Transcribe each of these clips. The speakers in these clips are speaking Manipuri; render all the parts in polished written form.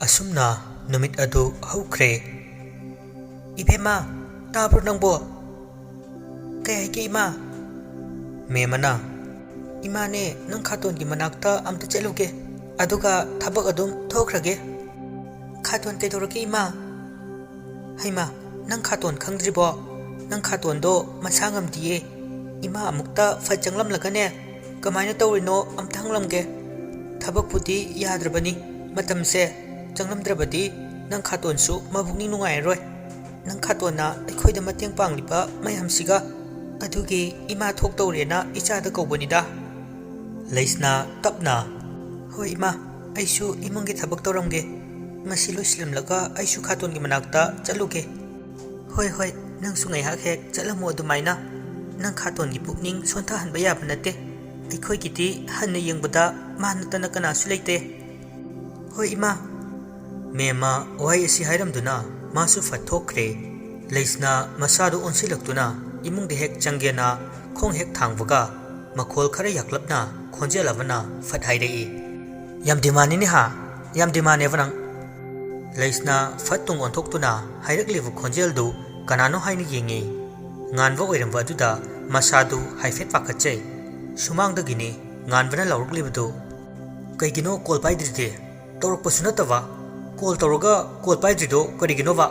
ꯑꯁꯨꯝꯅ ꯅꯨꯃꯤꯠ ꯑꯗꯨ ꯍꯧꯈ꯭ꯔꯦ꯫ ꯏꯕꯦꯝꯃ, ꯇꯥꯕ꯭ꯔꯣ ꯅꯪꯕꯣ? ꯀꯩ ꯍꯥꯏꯒꯦ ꯏꯃꯥ? ꯃꯦꯝꯃꯅ, ꯏꯃꯥꯅꯦ ꯅꯪ ꯈꯥꯇꯣꯟꯒꯤ ꯃꯅꯥꯛꯇ ꯑꯝꯇ ꯆꯠꯂꯨꯒꯦ, ꯑꯗꯨꯒ ꯊꯕꯛ ꯑꯗꯨꯝ ꯊꯣꯛꯈ꯭ꯔꯒꯦ꯫ ꯈꯥꯇꯣꯟ ꯀꯩꯗꯧꯔꯒꯦ ꯏꯃꯥ? ꯍꯩꯃꯥ, ꯅꯪ ꯈꯥꯇꯣꯟ ꯈꯪꯗ꯭ꯔꯤꯕꯣ? ꯅꯪ ꯈꯥꯇꯣꯟꯗꯣ ꯃꯁꯥ ꯉꯝꯗꯤꯌꯦ꯫ ꯏꯃꯥ ꯑꯃꯨꯛꯇ ꯐꯠ ꯆꯪꯂꯝꯂꯒꯅꯦ ꯀꯃꯥꯏꯅ ꯇꯧꯔꯤꯅꯣ ꯑꯝꯇ ꯍꯪꯂꯝꯒꯦ꯫ ꯊꯕꯛꯄꯨꯗꯤ ꯌꯥꯗ꯭ꯔꯕꯅꯤ, ꯃꯇꯝꯁꯦ ꯆꯪꯂꯝꯗ꯭ꯔꯕꯗꯤ ꯅꯪ ꯈꯥꯇꯣꯟꯁꯨ ꯃꯕꯨꯛꯅꯤꯡ ꯅꯨꯡꯉꯥꯏꯔꯔꯣꯏ꯫ ꯅꯪ ꯈꯥꯇꯣꯟꯅ ꯑꯩꯈꯣꯏꯗ ꯃꯇꯦꯡ ꯄꯥꯡꯂꯤꯕ ꯃꯌꯥꯝꯁꯤꯒ, ꯑꯗꯨꯒꯤ ꯏꯃꯥ ꯊꯣꯛꯇꯧꯔꯦꯅ ꯏꯆꯥꯗ ꯀꯧꯕꯅꯤꯗ꯫ ꯂꯩꯁꯅꯥ ꯇꯞꯅ, ꯍꯣꯏ ꯏꯃꯥ, ꯑꯩꯁꯨ ꯏꯃꯨꯡꯒꯤ ꯊꯕꯛ ꯇꯧꯔꯝꯒꯦ꯫ ꯃꯁꯤ ꯂꯣꯏꯁꯤꯜꯂꯝꯂꯒ ꯑꯩꯁꯨ ꯈꯥꯇꯣꯟꯒꯤ ꯃꯅꯥꯛꯇ ꯆꯠꯂꯨꯒꯦ꯫ ꯍꯣꯏ ꯍꯣꯏ, ꯅꯪꯁꯨ ꯉꯥꯏꯍꯥꯛ ꯍꯦꯛ ꯆꯠꯂꯝꯃꯣ ꯑꯗꯨꯃꯥꯏꯅ꯫ ꯅꯪ ꯈꯥꯇꯣꯟꯒꯤ ꯄꯨꯛꯅꯤꯡ ꯁꯣꯟꯊꯍꯟꯕ ꯌꯥꯕ ꯅꯠꯇꯦ꯫ ꯑꯩꯈꯣꯏꯒꯤꯗꯤ ꯍꯟꯅ ꯌꯦꯡꯕꯗ ꯃꯥ ꯅꯠꯇꯅ ꯀꯅꯥꯁꯨ ꯂꯩꯇꯦ꯫ ꯍꯣꯏ ꯏꯃꯥ꯫ ꯃꯦꯝꯃ ꯋꯥꯍꯩ ꯑꯁꯤ ꯍꯥꯏꯔꯝꯗꯨꯅ ꯃꯥꯁꯨ ꯐꯠ ꯊꯣꯛꯈ꯭ꯔꯦ꯫ ꯂꯩꯁꯅꯥ ꯃꯁꯥꯗꯨ ꯑꯣꯟꯁꯤꯜꯂꯛꯇꯨꯅ ꯏꯃꯨꯡꯗ ꯍꯦꯛ ꯆꯪꯒꯦꯅ ꯈꯣꯡ ꯍꯦꯛ ꯊꯥꯡꯕꯒ ꯃꯈꯣꯜ ꯈꯔ ꯌꯥꯛꯂꯞꯅ ꯈꯣꯟꯖꯦꯜ ꯑꯃꯅ ꯐꯠ ꯍꯥꯏꯔꯛꯏ, ꯌꯥꯝ ꯗꯤꯃꯥꯟꯅꯤꯅꯦ ꯍꯥ, ꯌꯥꯝ ꯗꯤꯃꯥꯟꯅꯦꯕ ꯅꯪ꯫ ꯂꯩꯁꯅꯥ ꯐꯠ ꯇꯨꯡ ꯑꯣꯟꯊꯣꯛꯇꯨꯅ ꯍꯥꯏꯔꯛꯂꯤꯕ ꯈꯣꯟꯖꯦꯜꯗꯨ ꯀꯅꯥꯅꯣ ꯍꯥꯏꯅ ꯌꯦꯡꯉꯤ꯫ ꯉꯥꯟꯕ ꯑꯣꯏꯔꯝꯕ ꯑꯗꯨꯗ ꯃꯁꯥꯗꯨ ꯍꯥꯏꯐꯦꯠ ꯄꯥꯈꯠꯆꯩ꯫ ꯁꯨꯃꯥꯡꯗꯒꯤꯅꯤ ꯉꯥꯟꯕꯅ ꯂꯥꯎꯔꯛꯂꯤꯕꯗꯨ꯫ ꯀꯩꯒꯤꯅꯣ ꯀꯣꯜ ꯄꯥꯏꯗ꯭ꯔꯤꯗꯤ? ꯇꯧꯔꯛꯄꯁꯨ ꯅꯠꯇꯕ, ꯀꯣꯜ ꯇꯧꯔꯒ ꯀꯣꯜ ꯄꯥꯏꯗ꯭ꯔꯤꯗꯣ ꯀꯔꯤꯒꯤꯅꯣꯕ?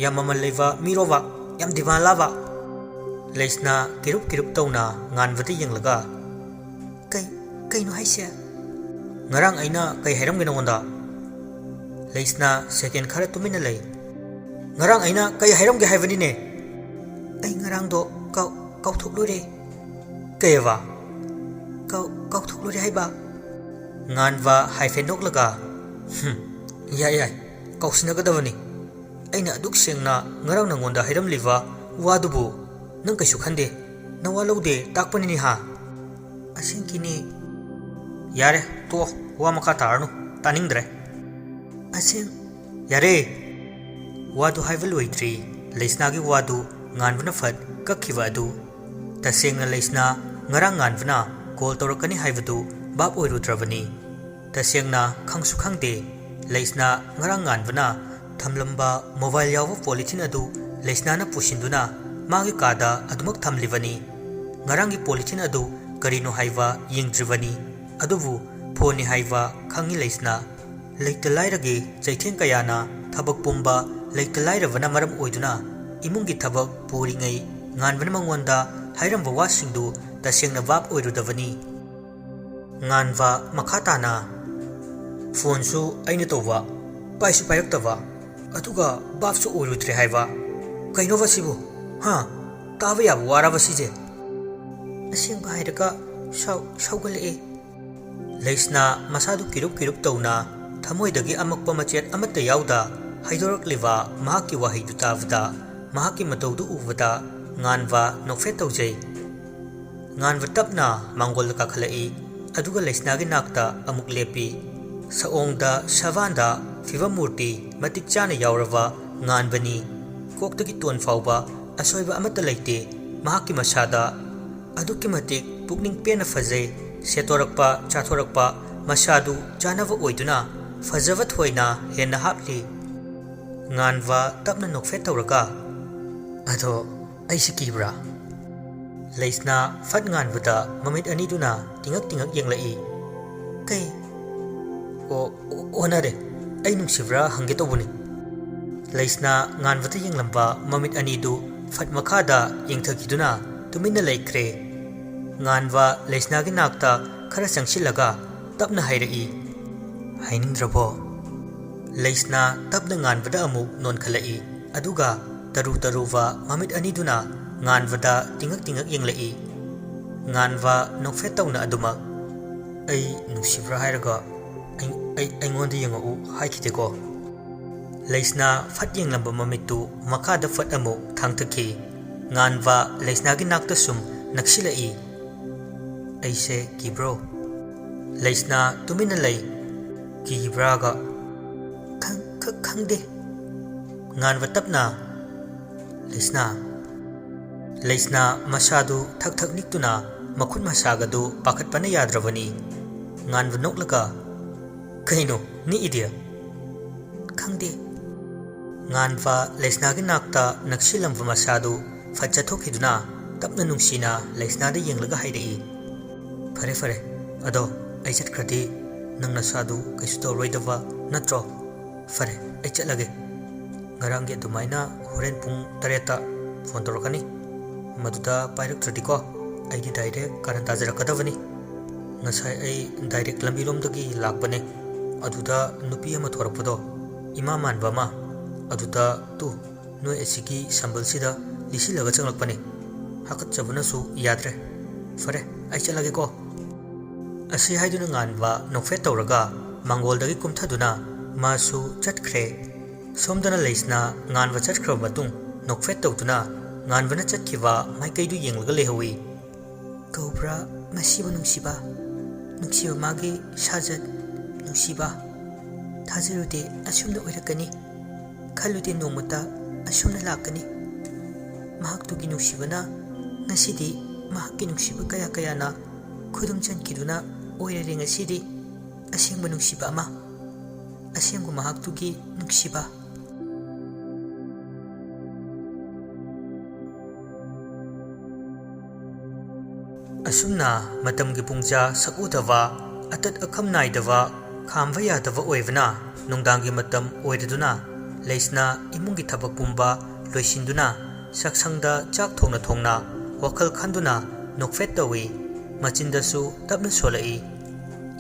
ꯌꯥꯝ ꯃꯃꯜ ꯂꯩꯕ ꯃꯤꯔꯣꯕ? ꯌꯥꯝ ꯗꯤꯃꯥꯟ ꯂꯥꯕ? ꯂꯩꯁꯅꯥ ꯀꯤꯔꯨꯞ ꯀꯤꯔꯨꯞ ꯇꯧꯅ ꯉꯥꯟꯕꯗ ꯌꯦꯡꯂꯒ, ꯀꯩꯅꯣ ꯍꯥꯏꯁꯦ? ꯉꯔꯥꯡ ꯑꯩꯅ ꯀꯩ ꯍꯥꯏꯔꯝꯒꯦ ꯅꯉꯣꯟꯗ? ꯂꯩꯁꯅꯥ ꯁꯦꯀꯦꯟ ꯈꯔ ꯇꯨꯃꯤꯟꯅ ꯂꯩ꯫ ꯉꯔꯥꯡ ꯑꯩꯅ ꯀꯩ ꯍꯥꯏꯔꯝꯒꯦ ꯍꯥꯏꯕꯅꯤꯅꯦ? ꯑꯩ ꯉꯔꯥꯡꯗꯣ ꯀꯥꯎꯊꯣꯛꯂꯨꯔꯦ꯫ ꯀꯩꯑꯕ? ꯀꯥꯎꯊꯣꯛꯂꯨꯔꯦ ꯍꯥꯏꯕ꯫ ꯉꯥꯟꯕ ꯍꯥꯏꯐꯦꯠ ꯅꯣꯛꯂꯒ, ꯌꯥꯏ ꯌꯥꯏ, ꯀꯥꯎꯁꯤꯟꯅꯒꯗꯕꯅꯤ꯫ ꯑꯩꯅ ꯑꯗꯨꯛ ꯁꯦꯡꯅ ꯉꯔꯥꯡ ꯅꯉꯣꯟꯗ ꯍꯥꯏꯔꯝꯂꯤꯕ ꯋꯥꯗꯨꯕꯨ ꯅꯪ ꯀꯩꯁꯨ ꯈꯟꯗꯦ, ꯅꯋꯥ ꯂꯧꯗꯦ ꯇꯥꯛꯄꯅꯤꯅꯦ ꯍꯥ? ꯑꯁꯦꯡꯀꯤꯅꯦ꯫ ꯌꯥꯔꯦ ꯇꯣꯛꯑꯣ, ꯋꯥ ꯃꯈꯥ ꯇꯥꯔꯅꯨ, ꯇꯥꯅꯤꯡꯗ꯭ꯔꯦ꯫ ꯌꯥꯔꯦ꯫ ꯋꯥꯗꯨ ꯍꯥꯏꯕ ꯂꯣꯏꯗ꯭ꯔꯤ ꯂꯩꯁꯅꯥꯒꯤ ꯋꯥꯗꯨ ꯉꯥꯟꯕꯅ ꯐꯠ ꯀꯛꯈꯤꯕ ꯑꯗꯨ꯫ ꯇꯁꯦꯡꯅ ꯂꯩꯁꯅꯥ ꯉꯔꯥꯡ ꯉꯥꯟꯕꯅ ꯀꯣꯜ ꯇꯧꯔꯛꯀꯅꯤ ꯍꯥꯏꯕꯗꯨ ꯚꯥꯞ ꯑꯣꯏꯔꯨꯗ꯭ꯔꯕꯅꯤ꯫ ꯇꯁꯦꯡꯅ ꯈꯪꯁꯨ ꯈꯪꯗꯦ ꯂꯩꯁꯅꯥ ꯉꯔꯥꯡ ꯉꯥꯟꯕꯅ ꯊꯝꯂꯝꯕ ꯃꯣꯕꯥꯏꯜ ꯌꯥꯎꯕ ꯄꯣꯂꯤꯊꯤꯟ ꯑꯗꯨ ꯂꯩꯁꯅꯥꯅ ꯄꯨꯁꯤꯟꯗꯨꯅ ꯃꯥꯒꯤ ꯀꯥꯗ ꯑꯗꯨꯃꯛ ꯊꯝꯂꯤꯕꯅꯤ꯫ ꯉꯔꯥꯡꯒꯤ ꯄꯣꯂꯤꯊꯤꯟ ꯑꯗꯨ ꯀꯔꯤꯅꯣ ꯍꯥꯏꯕ ꯌꯦꯡꯗ꯭ꯔꯤꯕꯅꯤ, ꯑꯗꯨꯕꯨ ꯐꯣꯟꯅꯤ ꯍꯥꯏꯕ ꯈꯪꯉꯤ ꯂꯩꯁꯅꯥ꯫ ꯂꯩꯇ ꯂꯥꯏꯔꯒꯤ ꯆꯩꯊꯦꯡ ꯀꯌꯥꯅ ꯊꯕꯛ ꯄꯨꯝꯕ ꯂꯩꯇ ꯂꯥꯏꯔꯕꯅ ꯃꯔꯝ ꯑꯣꯏꯗꯨꯅ ꯏꯃꯨꯡꯒꯤ ꯊꯕꯛ ꯄꯨꯔꯤꯉꯩ ꯉꯥꯟꯕꯅ ꯃꯉꯣꯟꯗ ꯍꯥꯏꯔꯝꯕ ꯋꯥꯁꯤꯡꯗꯨ ꯇꯁꯦꯡꯅ ꯚꯥꯞ ꯑꯣꯏꯔꯨꯗꯕꯅꯤ꯫ ꯉꯥꯟꯕ ꯃꯈꯥ ꯇꯥꯅ, ꯐꯣꯟꯁꯨ ꯑꯩꯅ ꯇꯧꯕ, ꯄꯥꯏꯁꯨ ꯄꯥꯏꯔꯛꯇꯕ, ꯑꯗꯨꯒ ꯚꯥꯞꯁꯨ ꯑꯣꯏꯔꯨꯗ꯭ꯔꯦ ꯍꯥꯏꯕ꯫ ꯀꯩꯅꯣꯕ ꯁꯤꯕꯨ? ꯍꯥ? ꯇꯥꯕ ꯌꯥꯕ ꯋꯥꯔꯕ ꯁꯤꯁꯦ? ꯑꯁꯦꯡꯕ ꯍꯥꯏꯔꯒ ꯁꯥꯎꯒꯠꯂꯛꯑꯦ꯫ ꯂꯩꯁꯅꯥ ꯃꯁꯥꯗꯨ ꯀꯤꯔꯨꯞ ꯀꯤꯔꯨꯞ ꯇꯧꯅ ꯊꯃꯣꯏꯗꯒꯤ ꯑꯃꯛꯄ ꯃꯆꯦꯠ ꯑꯃꯠꯇ ꯌꯥꯎꯗ ꯍꯥꯏꯗꯣꯔꯛꯂꯤꯕ ꯃꯍꯥꯛꯀꯤ ꯋꯥꯍꯩꯗꯨ ꯇꯥꯕꯗ, ꯃꯍꯥꯛꯀꯤ ꯃꯇꯧꯗꯨ ꯎꯕꯗ ꯉꯥꯟꯕ ꯅꯣꯛꯐꯦꯠ ꯇꯧꯖꯩ꯫ ꯉꯥꯟꯕ ꯇꯞꯅ ꯃꯥꯡꯒꯣꯜꯗ ꯀꯥꯈꯠꯂꯛꯏ, ꯑꯗꯨꯒ ꯂꯩꯁꯅꯥꯒꯤ ꯅꯥꯛꯇ ꯑꯃꯨꯛ ꯂꯦꯞꯄꯤ꯫ ꯁꯑꯣꯡꯗ ꯁꯕꯥꯟꯗ ꯐꯤꯕꯝ ꯃꯨꯔꯇꯤ ꯃꯇꯤꯛ ꯆꯥꯅ ꯌꯥꯎꯔꯕ ꯉꯥꯟꯕꯅꯤ꯫ ꯀꯣꯛꯇꯒꯤ ꯇꯣꯟ ꯐꯥꯎꯕ ꯑꯁꯣꯏꯕ ꯑꯃꯠꯇ ꯂꯩꯇꯦ ꯃꯍꯥꯛꯀꯤ ꯃꯁꯥꯗ꯫ ꯑꯗꯨꯛꯀꯤ ꯃꯇꯤꯛ ꯄꯨꯛꯅꯤꯡ ꯄꯦꯟꯅ ꯐꯖꯩ꯫ ꯁꯦꯠꯇꯣꯔꯛꯄ ꯆꯥꯊꯣꯔꯛꯄ ꯃꯁꯥꯗꯨ ꯆꯥꯅꯕ ꯑꯣꯏꯗꯨꯅ ꯐꯖꯕ ꯊꯣꯏꯅ ꯍꯦꯟꯅ ꯍꯥꯞꯂꯤ꯫ ꯉꯥꯟꯕ ꯇꯞꯅ ꯅꯣꯛꯐꯦꯠ ꯇꯧꯔꯒ, ꯑꯗꯣ ꯑꯩꯁꯤ ꯀꯤꯕ꯭ꯔꯥ? ꯂꯩꯁꯅꯥ ꯐꯠ ꯉꯥꯟꯕꯗ ꯃꯃꯤꯠ ꯑꯅꯤꯗꯨꯅ ꯇꯤꯡꯉꯛ ꯇꯤꯡꯉꯛ ꯌꯦꯡꯂꯛꯏ꯫ ꯑꯣꯟꯅꯔꯦ, ꯑꯩ ꯅꯨꯡꯁꯤꯕ꯭ꯔꯥ ꯍꯪꯒꯦ ꯇꯧꯕꯅꯤ꯫ ꯂꯩꯁꯅꯥ ꯉꯥꯟꯕꯗ ꯌꯦꯡꯂꯝꯕ ꯃꯃꯤꯠ ꯑꯅꯤꯗꯨ ꯐꯠ ꯃꯈꯥꯗ ꯌꯦꯡꯊꯈꯤꯗꯨꯅ ꯇꯨꯃꯤꯟꯅ ꯂꯩꯈ꯭ꯔꯦ꯫ ꯉꯥꯟꯕ ꯂꯩꯁꯅꯥꯒꯤ ꯅꯥꯛꯇ ꯈꯔ ꯆꯪꯁꯤꯜꯂꯒ ꯇꯞꯅ ꯍꯥꯏꯔꯛꯏ, ꯍꯥꯏꯅꯤꯡꯗ꯭ꯔꯕꯣ? ꯂꯩꯁꯅꯥ ꯇꯞꯅ ꯉꯥꯟꯕꯗ ꯑꯃꯨꯛ ꯅꯣꯟꯈꯠꯂꯛꯏ, ꯑꯗꯨꯒ ꯇꯔꯨ ꯇꯔꯨꯕ ꯃꯃꯤꯠ ꯑꯅꯤꯗꯨꯅ ꯉꯥꯟꯕꯗ ꯇꯤꯡꯉꯛ ꯇꯤꯡꯉꯛ ꯌꯦꯡꯂꯛꯏ꯫ ꯉꯥꯟꯕ ꯅꯣꯛꯐꯦꯠ ꯇꯧꯅ ꯑꯗꯨꯃꯛ, ꯑꯩ ꯅꯨꯡꯁꯤꯕ꯭ꯔꯥ ꯍꯥꯏꯔꯒ ꯑꯩꯉꯣꯟꯗ ꯌꯦꯡꯉꯛꯎ ꯍꯥꯏꯈꯤꯗꯦꯀꯣ? ꯂꯩꯁꯅꯥ ꯐꯠ ꯌꯦꯡꯂꯝꯕ ꯃꯃꯤꯠꯇꯨ ꯃꯈꯥꯗ ꯐꯠ ꯑꯃꯨꯛ ꯊꯥꯡꯊꯈꯤ꯫ ꯉꯥꯟꯕ ꯂꯩꯁꯅꯥꯒꯤ ꯅꯥꯛꯇ ꯁꯨꯝ ꯅꯛꯁꯤꯜꯂꯛꯏ꯫ ꯑꯩꯁꯦ ꯀꯤꯕ꯭ꯔꯣ? ꯂꯩꯁꯅꯥ ꯇꯨꯃꯤꯟꯅ ꯂꯩ꯫ ꯀꯤꯕ꯭ꯔꯥꯒ ꯈꯪꯗꯦ ꯉꯥꯟꯕ ꯇꯞꯅ ꯂꯩꯁꯅꯥ ꯃꯁꯥꯗꯨ ꯊꯛ ꯊꯛ ꯅꯤꯛꯇꯨꯅ ꯃꯈꯨꯠ ꯃꯁꯥꯒꯗꯨ ꯄꯥꯈꯠꯄꯅ ꯌꯥꯗ꯭ꯔꯕꯅꯤ ꯉꯥꯟꯕ ꯅꯣꯛꯂꯒ ꯀꯩꯅꯣ ꯅꯤꯛꯏꯗꯤ ꯈꯪꯗꯦ ꯉꯥꯟꯕ ꯂꯩꯁꯅꯥꯒꯤ ꯅꯥꯛꯇ ꯅꯛꯁꯤꯜꯂꯝꯕ ꯃꯁꯥꯗꯨ ꯐꯠ ꯆꯠꯊꯣꯛꯈꯤꯗꯨꯅ ꯇꯞꯅ ꯅꯨꯡꯁꯤꯅ ꯂꯩꯁꯅꯥꯗ ꯌꯦꯡꯂꯒ ꯍꯥꯏꯔꯛꯏ ꯐꯔꯦ ꯑꯗꯣ ꯑꯩ ꯆꯠꯈ꯭ꯔꯗꯤ ꯅꯪ ꯅꯁꯥꯗꯨ ꯀꯩꯁꯨ ꯇꯧꯔꯣꯏꯗꯕ ꯅꯠꯇ꯭ꯔꯣ ꯐꯔꯦ ꯑꯩ ꯆꯠꯂꯒꯦ ꯉꯔꯥꯡꯒꯤ ꯑꯗꯨꯃꯥꯏꯅ ꯍꯣꯔꯦꯟ ꯄꯨꯡ 7ꯗ ꯐꯣꯟ ꯇꯧꯔꯛꯀꯅꯤ ꯃꯗꯨꯗ ꯄꯥꯏꯔꯛꯇ꯭ꯔꯗꯤꯀꯣ ꯑꯩꯗꯤ ꯗꯥꯏꯔꯦꯛ ꯀꯥꯔꯟ ꯇꯥꯖꯔꯛꯀꯗꯕꯅꯤ ꯉꯁꯥꯏ ꯑꯩ ꯗꯥꯏꯔꯦꯛ ꯂꯝꯕꯤꯔꯣꯝꯗꯒꯤ ꯂꯥꯛꯄꯅꯦ ꯑꯗꯨꯗ ꯅꯨꯄꯤ ꯑꯃ ꯊꯣꯔꯛꯄꯗꯣ ꯏꯃꯥ ꯃꯥꯟꯕ ꯑꯃ ꯑꯗꯨꯗ ꯅꯣꯏ ꯑꯁꯤꯒꯤ ꯁꯝꯕꯜꯁꯤꯗ ꯂꯤꯁꯤꯜꯂꯒ ꯆꯪꯂꯛꯄꯅꯤ ꯍꯥꯀꯠꯆꯕꯅꯁꯨ ꯌꯥꯗ꯭ꯔꯦ ꯐꯔꯦ ꯑꯩ ꯆꯠꯂꯒꯦꯀꯣ ꯑꯁꯤ ꯍꯥꯏꯗꯨꯅ ꯉꯥꯟꯕ ꯅꯣꯛꯐꯦꯠ ꯇꯧꯔꯒ ꯃꯥꯡꯒꯣꯜꯗꯒꯤ ꯀꯨꯝꯊꯗꯨꯅ ꯃꯥꯁꯨ ꯆꯠꯈ꯭ꯔꯦ ꯁꯣꯝꯗꯅ ꯂꯩꯁꯅꯥ ꯉꯥꯟꯕ ꯆꯠꯈ꯭ꯔꯕ ꯃꯇꯨꯡ ꯅꯣꯛꯐꯦꯠ ꯇꯧꯗꯨꯅ ꯉꯥꯟꯕꯅ ꯆꯠꯈꯤꯕ ꯃꯥꯏꯀꯩꯗꯨ ꯌꯦꯡꯂꯒ ꯂꯩꯍꯧꯏ ꯀꯧꯕ꯭ꯔꯥ ꯃꯁꯤꯕꯨ ꯅꯨꯡꯁꯤꯕ ꯃꯥꯒꯤ ꯁꯥꯖꯠ ꯅꯨꯡꯁꯤꯕ ꯊꯥꯖꯔꯨꯗꯦ ꯑꯁꯨꯝꯅ ꯑꯣꯏꯔꯛꯀꯅꯤ ꯈꯜꯂꯨꯗꯦ ꯅꯣꯡꯃꯇ ꯑꯁꯨꯝꯅ ꯂꯥꯛꯀꯅꯤ ꯃꯍꯥꯛꯇꯨꯒꯤ ꯅꯨꯡꯁꯤꯕꯅ ꯉꯁꯤꯗꯤ ꯃꯍꯥꯛꯀꯤ ꯅꯨꯡꯁꯤꯕ ꯀꯌꯥꯅ ꯈꯨꯗꯨꯝ ꯆꯟꯈꯤꯗꯨꯅ ꯑꯣꯏꯔꯔꯦ ꯉꯁꯤꯗꯤ ꯑꯁꯦꯡꯕ ꯅꯨꯡꯁꯤꯕ ꯑꯃ ꯑꯁꯦꯡꯕ ꯃꯍꯥꯛꯇꯨꯒꯤ ꯅꯨꯡꯁꯤꯕ ꯑꯁꯨꯝꯅ ꯃꯇꯝꯒꯤ ꯄꯨꯡꯖꯥ ꯁꯛꯎꯗꯕ ꯑꯇꯠ ꯑꯈꯝ ꯅꯥꯏꯗꯕ ꯈꯥꯝꯕ ꯌꯥꯗꯕ ꯑꯣꯏꯕꯅ ꯅꯨꯡꯗꯥꯡꯒꯤ ꯃꯇꯝ ꯑꯣꯏꯔꯗꯨꯅ ꯂꯩꯁꯅꯥ ꯏꯃꯨꯡꯒꯤ ꯊꯕꯛ ꯄꯨꯝꯕ ꯂꯣꯏꯁꯤꯟꯗꯨꯅ ꯆꯥꯛꯁꯪꯗ ꯆꯥꯛ ꯊꯣꯡꯅ ꯋꯥꯈꯜ ꯈꯟꯗꯨꯅ ꯅꯣꯛꯐꯦꯠ ꯇꯧꯏ ꯃꯆꯤꯟꯗꯁꯨ ꯇꯞꯅ ꯁꯣꯜꯂꯛꯏ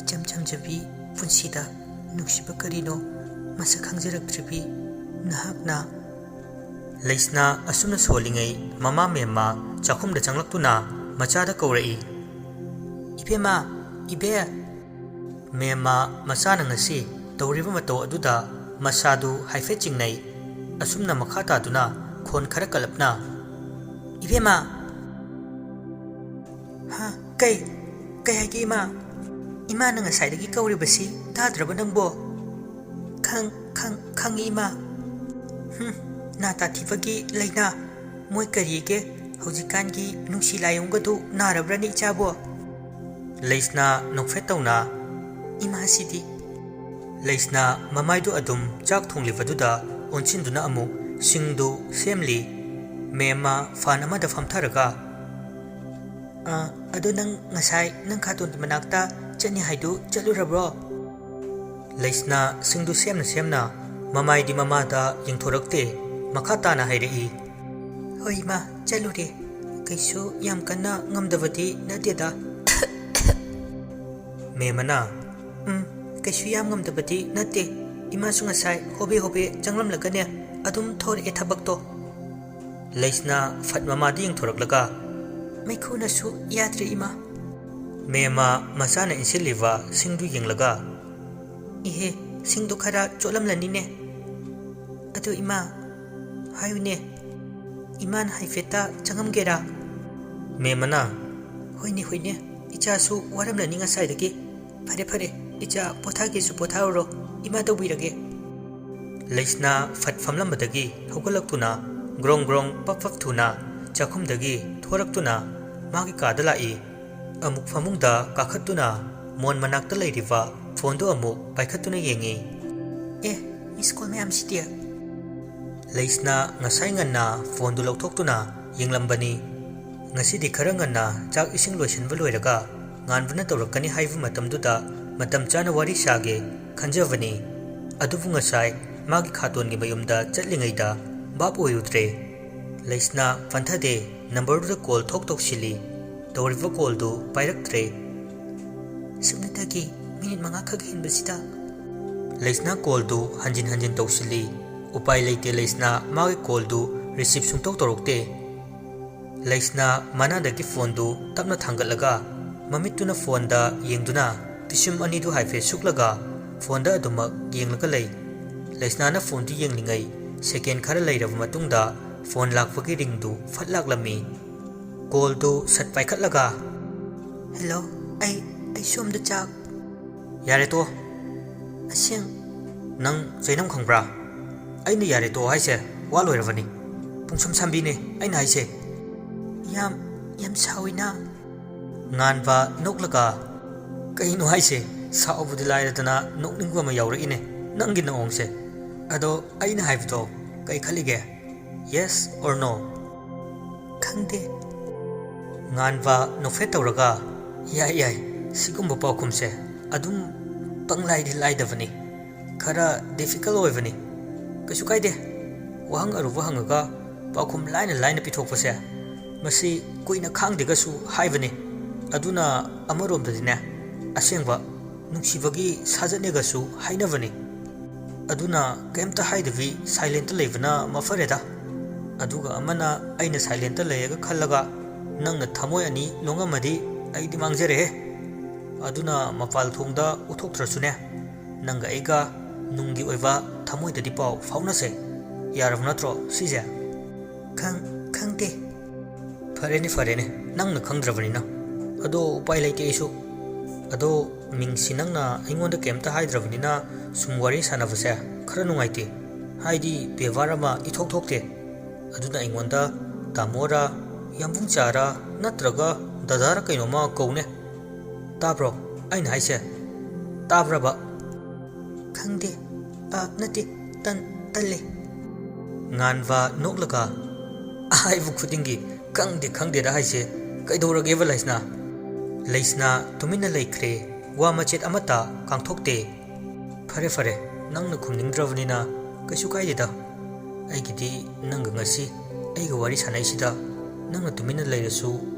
ꯏꯆꯝ ꯆꯝꯖꯕꯤ ꯄꯨꯟꯁꯤꯗ ꯅꯨꯡꯁꯤꯕ ꯀꯔꯤꯅꯣ ꯃꯁꯛ ꯈꯪꯖꯔꯛꯇ꯭ꯔꯤꯕꯤ ꯅꯍꯥꯛꯅ ꯂꯩꯁꯅꯥ ꯑꯁꯨꯝꯅ ꯁꯣꯜꯂꯤꯉꯩ ꯃꯃꯥ ꯃꯦꯝꯃ ꯆꯥꯛꯈꯨꯝꯗ ꯆꯪꯂꯛꯇꯨꯅ ꯃꯆꯥꯗ ꯀꯧꯔꯛꯏ ꯏꯕꯦꯝꯃ ꯏꯕꯦ ꯃꯦꯝꯃ ꯃꯆꯥꯅ ꯉꯁꯤ ꯇꯧꯔꯤꯕ ꯃꯇꯧ ꯑꯗꯨꯗ ꯃꯁꯥꯗꯨ ꯍꯥꯏꯐꯦꯠ ꯆꯤꯡꯅꯩ ꯑꯁꯨꯝꯅ ꯃꯈꯥ ꯇꯥꯗꯨꯅ ꯈꯣꯟ ꯈꯔ ꯀꯜꯂꯞꯅ ꯏꯕꯦꯝꯃ ꯀꯩ ꯍꯥꯏꯒꯦ ꯏꯃꯥꯅ ꯉꯁꯥꯏꯗꯒꯤ ꯀꯧꯔꯤꯕꯁꯤ ꯇꯥꯗ꯭ꯔꯕ ꯅꯪꯕꯣ ꯈꯪꯉꯤ ꯏꯃꯥ ꯅꯥ ꯇꯥꯊꯤꯕꯒꯤ ꯂꯩꯅꯥ ꯃꯣꯏ ꯀꯔꯤꯒꯦ ꯍꯧꯖꯤꯛꯀꯥꯟꯒꯤ ꯅꯨꯡꯁꯤ ꯂꯥꯏꯌꯣꯡꯒꯗꯨ ꯅꯥꯔꯕ꯭ꯔꯅꯤ ꯏꯆꯥꯕꯣ ꯂꯩꯁꯅꯥ ꯅꯣꯛꯐꯦꯠ ꯇꯧꯅ ꯏꯃꯥꯁꯤꯗꯤ ꯂꯩꯁꯅꯥ ꯃꯃꯥꯏꯗꯨ ꯑꯗꯨꯝ ꯆꯥꯛ ꯊꯣꯡꯂꯤꯕꯗꯨꯗ ꯑꯣꯟꯁꯤꯟꯗꯨꯅ ꯑꯃꯨꯛ ꯁꯤꯡꯗꯨ ꯁꯦꯝꯂꯤ ꯃꯦꯝꯃ ꯐꯥꯟ ꯑꯃꯗ ꯐꯝꯊꯔꯒ ꯑꯗꯨ ꯅꯪ ꯉꯁꯥꯏ ꯅꯪ ꯈꯥꯇꯣꯟꯒꯤ ꯃꯅꯥꯛꯇ ꯆꯠꯅꯤ ꯍꯥꯏꯗꯨ ꯆꯠꯂꯨꯔꯕ꯭ꯔꯣ ꯂꯩꯁꯅꯥ ꯁꯤꯡꯗꯨ ꯁꯦꯝꯅ ꯃꯃꯥꯏꯗꯤ ꯃꯃꯥꯗ ꯌꯦꯡꯊꯣꯔꯛꯇꯦ ꯃꯈꯥ ꯇꯥꯅ ꯍꯥꯏꯔꯛꯏ ꯍꯣꯏ ꯏꯃꯥ ꯆꯠꯂꯨꯔꯦ ꯀꯩꯁꯨ ꯌꯥꯝ ꯀꯟꯅ ꯉꯝꯗꯕꯗꯤ ꯅꯠꯇꯦꯗ ꯃꯦꯝꯃꯅ ꯀꯩꯁꯨ ꯌꯥꯝ ꯉꯝꯗꯕꯗꯤ ꯅꯠꯇꯦ ꯏꯃꯥꯁꯨ ꯉꯁꯥꯏ ꯍꯣꯕꯦ ꯆꯪꯂꯝꯂꯒꯅꯦ ꯑꯗꯨꯝ ꯊꯣꯔꯛꯑꯦ ꯊꯕꯛꯇꯣ ꯂꯩꯁꯅꯥ ꯐꯠ ꯃꯃꯥꯗ ꯌꯦꯡꯊꯣꯔꯛꯂꯒ ꯃꯩꯈꯨꯅꯁꯨ ꯌꯥꯗ꯭ꯔꯦ ꯏꯃꯥ ꯃꯦꯝꯃ ꯃꯆꯥꯅ ꯏꯟꯁꯤꯜꯂꯤꯕ ꯁꯤꯡꯗꯨ ꯌꯦꯡꯂꯒ ꯏꯍꯦ ꯁꯤꯡꯗꯨ ꯈꯔ ꯆꯣꯠꯂꯝꯂꯅꯤꯅꯦ ꯑꯗꯨ ꯏꯃꯥ ꯍꯥꯏꯌꯨꯅꯦ ꯏꯃꯥꯅ ꯍꯥꯏꯐꯦꯠꯇ ꯆꯪꯉꯝꯒꯦꯔꯥ ꯃꯦꯝꯃꯅ ꯍꯣꯏꯅꯦ ꯏꯆꯥꯁꯨ ꯋꯥꯔꯝꯂꯅꯤ ꯉꯁꯥꯏꯗꯒꯤ ꯐꯔꯦ ꯏꯆꯥ ꯄꯣꯊꯥꯒꯦꯁꯨ ꯄꯣꯊꯥꯔꯨꯔꯣ ꯏꯃꯥ ꯇꯧꯕꯤꯔꯒꯦ ꯂꯩꯁꯅꯥ ꯐꯠ ꯐꯝꯂꯝꯕꯗꯒꯤ ꯍꯧꯒꯠꯂꯛꯇꯨꯅ ꯒ꯭ꯔꯣꯡ ꯄꯞ ꯊꯨꯅ ꯆꯥꯛꯈꯨꯝꯗꯒꯤ ꯊꯣꯔꯛꯇꯨꯅ ꯃꯥꯒꯤ ꯀꯥꯗ ꯂꯥꯛꯏ ꯑꯃꯨꯛ ꯐꯃꯨꯡꯗ ꯀꯥꯈꯠꯇꯨꯅ ꯃꯣꯟ ꯃꯅꯥꯛꯇ ꯂꯩꯔꯤꯕ ꯐꯣꯟꯗꯨ ꯑꯃꯨꯛ ꯄꯥꯏꯈꯠꯇꯨꯅ ꯌꯦꯡꯉꯤ ꯃꯤꯁ ꯀꯣꯜ ꯃꯌꯥꯝꯁꯤꯗꯤ ꯂꯩꯁꯅꯥ ꯉꯁꯥꯏ ꯉꯟꯅ ꯐꯣꯟꯗꯨ ꯂꯧꯊꯣꯛꯇꯨꯅ ꯌꯦꯡꯂꯝꯕꯅꯤ ꯉꯁꯤꯗꯤ ꯈꯔ ꯉꯟꯅ ꯆꯥꯛ ꯏꯁꯤꯡ ꯂꯣꯏꯁꯤꯟꯕ ꯂꯣꯏꯔꯒ ꯉꯥꯟꯕꯅ ꯇꯧꯔꯛꯀꯅꯤ ꯍꯥꯏꯕ ꯃꯇꯝꯗꯨꯗ ꯃꯇꯝ ꯆꯥꯅ ꯋꯥꯔꯤ ꯁꯥꯒꯦ ꯈꯟꯖꯕꯅꯤ ꯑꯗꯨꯕꯨ ꯉꯁꯥꯏ ꯃꯥꯒꯤ ꯈꯥꯇꯣꯟꯒꯤ ꯃꯌꯨꯝꯗ ꯆꯠꯂꯤꯉꯩꯗ ꯚꯥꯞ ꯑꯣꯏꯔꯨꯗ꯭ꯔꯦ ꯂꯩꯁꯅꯥ ꯄꯟꯊꯗꯦ ꯅꯝꯕꯔꯗꯨꯗ ꯀꯣꯜ ꯇꯧꯁꯤꯜꯂꯤ ꯇꯧꯔꯤꯕ ꯀꯣꯜꯗꯨ ꯄꯥꯏꯔꯛꯇ꯭ꯔꯦ ꯁꯨꯞꯅꯇꯒꯤ ꯃꯤꯅꯤꯠ 5 ꯈꯛ ꯍꯦꯟꯕꯁꯤꯗ ꯂꯩꯁꯅꯥ ꯀꯣꯜꯗꯨ ꯍꯟꯖꯤꯟ ꯇꯧꯁꯤꯜꯂꯤ ꯎꯄꯥꯏ ꯂꯩꯇꯦ ꯂꯩꯁꯅꯥ ꯃꯥꯒꯤ ꯀꯣꯜꯗꯨ ꯔꯤꯁꯤꯞ ꯁꯨꯡꯇꯧ ꯇꯧꯔꯛꯇꯦ ꯂꯩꯁꯅꯥ ꯃꯅꯥꯗꯒꯤ ꯐꯣꯟꯗꯨ ꯇꯞꯅ ꯊꯥꯡꯒꯠꯂꯒ ꯃꯃꯤꯠꯇꯨꯅ ꯐꯣꯟꯗ ꯌꯦꯡꯗꯨꯅ ꯄꯤꯁꯨꯝ ꯑꯅꯤꯗꯨ ꯍꯥꯏꯐꯦꯠ ꯁꯨꯛꯂꯒ ꯐꯣꯟꯗ ꯑꯗꯨꯃꯛ ꯌꯦꯡꯂꯒ ꯂꯩ ꯂꯩꯁꯅꯥꯅ ꯐꯣꯟꯗꯨ ꯌꯦꯡꯂꯤꯉꯩ ꯁꯦꯀꯦꯟ ꯈꯔ ꯂꯩꯔꯕ ꯃꯇꯨꯡꯗ ꯐꯣꯟ ꯂꯥꯛꯄꯒꯤ ꯔꯤꯡꯗꯨ ꯐꯠ ꯂꯥꯛꯂꯝꯃꯤ ꯀꯣꯜꯗꯨ ꯁꯠ ꯄꯥꯏꯈꯠꯂꯒ ꯍꯦꯜꯂꯣ ꯑꯩ ꯁꯣꯝꯗ ꯆꯥꯛ ꯌꯥꯔꯦ ꯇꯣ ꯑꯁꯦꯡ ꯅꯪ ꯆꯩꯅꯝ ꯈꯪꯕ꯭ꯔꯥ ꯑꯩꯅ ꯌꯥꯔꯦ ꯇꯣ ꯍꯥꯏꯁꯦ ꯋꯥ ꯂꯣꯏꯔꯕꯅꯤ ꯄꯨꯡꯁꯝ ꯁꯥꯝꯕꯤꯅꯦ ꯑꯩꯅ ꯍꯥꯏꯁꯦ ꯌꯥꯝ ꯁꯥꯎꯏꯅ ꯉꯥꯟꯕ ꯅꯣꯛꯂꯒ ꯀꯩꯅꯣ ꯍꯥꯏꯁꯦ ꯁꯥꯎꯕꯗꯤ ꯂꯥꯏꯔꯗꯅ ꯅꯣꯛꯅꯤꯡꯕ ꯑꯃ ꯌꯥꯎꯔꯛꯏꯅꯦ ꯅꯪꯒꯤ ꯅꯑꯣꯡꯁꯦ ꯑꯗꯣ ꯑꯩꯅ ꯍꯥꯏꯕꯗꯣ ꯀꯩ ꯈꯜꯂꯤꯒꯦ ꯌꯦꯁ ꯑꯣꯔ ꯅꯣ ꯈꯪꯗꯦ ꯉꯥꯟꯕ ꯅꯣꯛꯐꯦꯠ ꯇꯧꯔꯒ ꯌꯥꯏ ꯁꯤꯒꯨꯝꯕ ꯄꯥꯎꯈꯨꯝꯁꯦ ꯑꯗꯨꯝ ꯄꯪꯂꯥꯏꯗꯤ ꯂꯥꯏꯗꯕꯅꯤ ꯈꯔ ꯗꯤꯐꯤꯀꯜ ꯑꯣꯏꯕꯅꯤ ꯀꯩꯁꯨ ꯀꯥꯏꯗꯦ ꯋꯥꯍꯪ ꯑꯔꯨꯕ ꯍꯪꯉꯒ ꯄꯥꯎꯈꯨꯝ ꯂꯥꯏꯅ ꯄꯤꯊꯣꯛꯄꯁꯦ ꯃꯁꯤ ꯀꯨꯏꯅ ꯈꯥꯡꯗꯦꯒꯁꯨ ꯍꯥꯏꯕꯅꯤ ꯑꯗꯨꯅ ꯑꯃꯔꯣꯝꯗꯗꯤꯅꯦ ꯑꯁꯦꯡꯕ ꯅꯨꯡꯁꯤꯕꯒꯤ ꯁꯥꯖꯠꯅꯦꯒꯁꯨ ꯍꯥꯏꯅꯕꯅꯤ ꯑꯗꯨꯅ ꯀꯩꯝꯇ ꯍꯥꯏꯗꯕꯤ ꯁꯥꯏꯂꯦꯟꯇ ꯂꯩꯕꯅ ꯃꯐꯔꯦꯗ ꯑꯗꯨꯒ ꯑꯃꯅ ꯑꯩꯅ ꯁꯥꯏꯂꯦꯟꯇ ꯂꯩꯔꯒ ꯈꯜꯂꯒ ꯅꯪꯅ ꯊꯃꯣꯏ ꯑꯅꯤ ꯂꯣꯡꯉꯝꯃꯗꯤ ꯑꯩꯗꯤ ꯃꯥꯡꯖꯔꯦꯍꯦ ꯑꯗꯨꯅ ꯃꯄꯥꯜ ꯊꯣꯡꯗ ꯎꯠꯊꯣꯛꯇ꯭ꯔꯁꯨꯅꯦ ꯅꯪꯒ ꯑꯩꯒ ꯅꯨꯡꯒꯤ ꯑꯣꯏꯕ ꯊꯃꯣꯏꯗꯗꯤ ꯄꯥꯎ ꯐꯥꯎꯅꯁꯦ ꯌꯥꯔꯕ ꯅꯠꯇ꯭ꯔꯣ ꯁꯤꯁꯦ ꯈꯪꯗꯦ ꯐꯔꯦꯅꯦ ꯅꯪꯅ ꯈꯪꯗ꯭ꯔꯕꯅꯤꯅ ꯑꯗꯣ ꯎꯄꯥꯏ ꯂꯩꯇꯦ ꯑꯩꯁꯨ ꯑꯗꯣ ꯃꯤꯡꯁꯤ ꯅꯪꯅ ꯑꯩꯉꯣꯟꯗ ꯀꯩꯝꯇ ꯍꯥꯏꯗ꯭ꯔꯕꯅꯤꯅ ꯁꯨꯝ ꯋꯥꯔꯤ ꯁꯥꯟꯅꯕꯁꯦ ꯈꯔ ꯅꯨꯡꯉꯥꯏꯇꯦ ꯍꯥꯏꯗꯤ ꯕꯦꯕꯥꯔ ꯑꯃ ꯏꯊꯣꯛ ꯊꯣꯛꯇꯦ ꯑꯗꯨꯅ ꯑꯩꯉꯣꯟꯗ ꯇꯥꯃꯣꯔꯥ ꯌꯥꯝꯕꯨꯡꯆꯥꯔꯥ ꯅꯠꯇ꯭ꯔꯒ ꯗꯗꯥꯔ ꯀꯩꯅꯣꯝꯃ ꯀꯧꯅꯦ ꯇꯥꯕ꯭ꯔꯣ ꯑꯩꯅ ꯍꯥꯏꯁꯦ ꯇꯥꯕ꯭ꯔꯕ ꯈꯪꯗꯦ ꯅꯠꯇꯦ ꯇꯜꯂꯦ ꯉꯥꯟꯕ ꯅꯣꯛꯂꯒ ꯍꯥꯏꯕ ꯈꯨꯗꯤꯡꯒꯤ ꯈꯪꯗꯦꯗ ꯍꯥꯏꯁꯦ ꯀꯩꯗꯧꯔꯒꯦꯕ ꯂꯩꯁꯅꯥ ꯇꯨꯃꯤꯟꯅ ꯂꯩꯈ꯭ꯔꯦ ꯋꯥ ꯃꯆꯦꯠ ꯑꯃꯠꯇ ꯀꯥꯡꯊꯣꯛꯇꯦ ꯐꯔꯦ ꯅꯪꯅ ꯈꯨꯝꯅꯤꯡꯗ꯭ꯔꯕꯅꯤ나 ꯀꯩꯁꯨ ꯀꯥꯏꯗꯦꯗ ꯑꯩꯒꯤꯗꯤ ꯅꯪꯒ ꯉꯁꯤ ꯑꯩꯒ ꯋꯥꯔꯤ ꯁꯥꯟꯅꯩꯁꯤꯗ ꯅꯪꯅ ꯇꯨꯃꯤꯟꯅ ꯂꯩꯔꯁꯨ